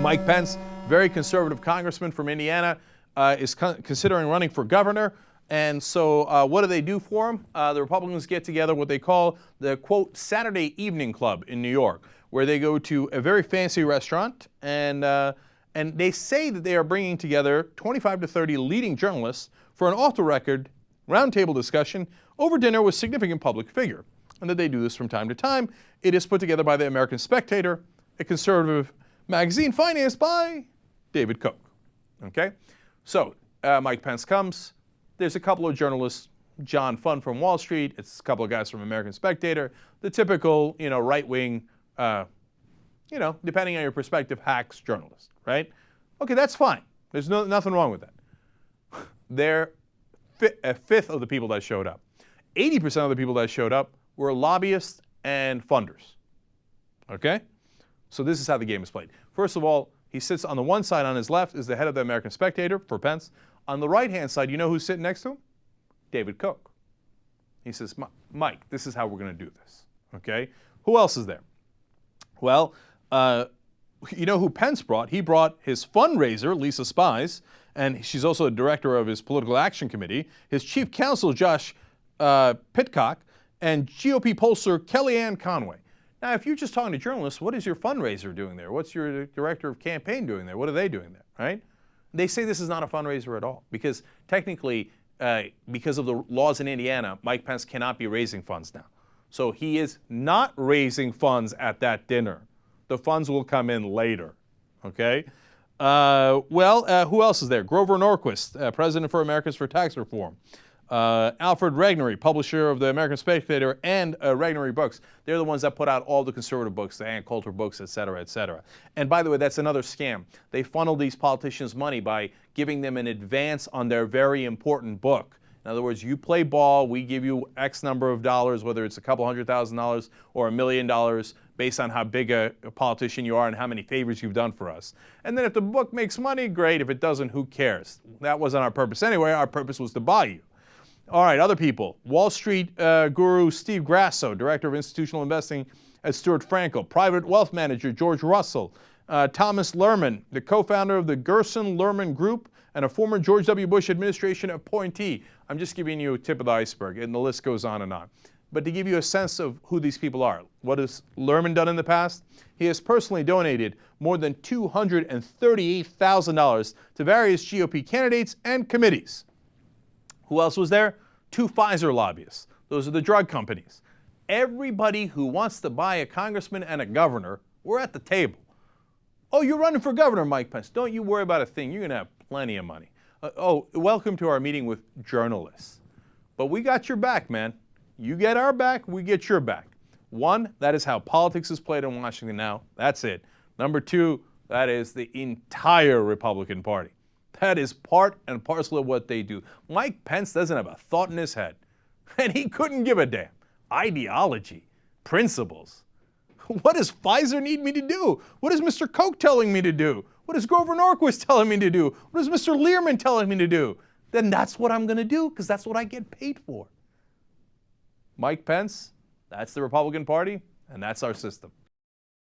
Mike Pence, very conservative congressman from Indiana, is considering running for governor. And so what do they do for him? The Republicans get together what they call the, quote, Saturday Evening Club in New York, where they go to a very fancy restaurant, and they say that they are bringing together 25 to 30 leading journalists for an off-the-record roundtable discussion over dinner with significant public figure, and that they do this from time to time. It is put together by the American Spectator, a conservative magazine financed by David Koch. Okay, so Mike Pence comes. There's a couple of journalists, John Funn from Wall Street. It's a couple of guys from American Spectator. The typical, right-wing, depending on your perspective, hacks journalist, right? Okay, that's fine. There's nothing wrong with that. They're a fifth of the people that showed up. 80% of the people that showed up were lobbyists and funders. Okay? So this is how the game is played. First of all, he sits on the one side. On his left is the head of the American Spectator for Pence. On the right-hand side, you know who's sitting next to him? David Koch. He says, Mike, this is how we're going to do this. Okay? Who else is there? Well, you know who Pence brought? He brought his fundraiser, Lisa Spies, and she's also the director of his political action committee, his chief counsel, Josh Pitcock, and GOP pollster Kellyanne Conway. Now, if you're just talking to journalists, what is your fundraiser doing there? What's your director of campaign doing there? What are they doing there, right? They say this is not a fundraiser at all because technically, because of the laws in Indiana, Mike Pence cannot be raising funds now. So he is not raising funds at that dinner. The funds will come in later, okay? Who else is there? Grover Norquist, President for Americans for Tax Reform. Alfred Regnery, publisher of the American Spectator and Regnery Books. They're the ones that put out all the conservative books, the Ann Coulter books, et cetera, et cetera. And by the way, that's another scam. They funnel these politicians money by giving them an advance on their very important book. In other words, you play ball, we give you X number of dollars, whether it's a couple $100,000 or $1 million, based on how big a politician you are and how many favors you've done for us. And then if the book makes money, great. If it doesn't, who cares? That wasn't our purpose anyway. Our purpose was to buy you. All right, other people. Wall Street guru Steve Grasso, director of institutional investing at Stuart Frankel. Private wealth manager George Russell. Thomas Lerman, the co-founder of the Gerson Lerman Group and a former George W. Bush administration appointee. I'm just giving you a tip of the iceberg, and the list goes on and on. But to give you a sense of who these people are, what has Lerman done in the past? He has personally donated more than $238,000 to various GOP candidates and committees. Who else was there? 2 Pfizer lobbyists. Those are the drug companies. Everybody who wants to buy a congressman and a governor, we're at the table. Oh, you're running for governor, Mike Pence. Don't you worry about a thing. You're going to have plenty of money. Welcome to our meeting with journalists. But we got your back, man. You get our back, we get your back. 1, that is how politics is played in Washington now. That's it. Number 2, that is the entire Republican Party. That is part and parcel of what they do. Mike Pence doesn't have a thought in his head, and he couldn't give a damn. Ideology, principles. What does Pfizer need me to do? What is Mr. Koch telling me to do? What is Grover Norquist telling me to do? What is Mr. Learman telling me to do? Then that's what I'm going to do because that's what I get paid for. Mike Pence, that's the Republican Party, and that's our system.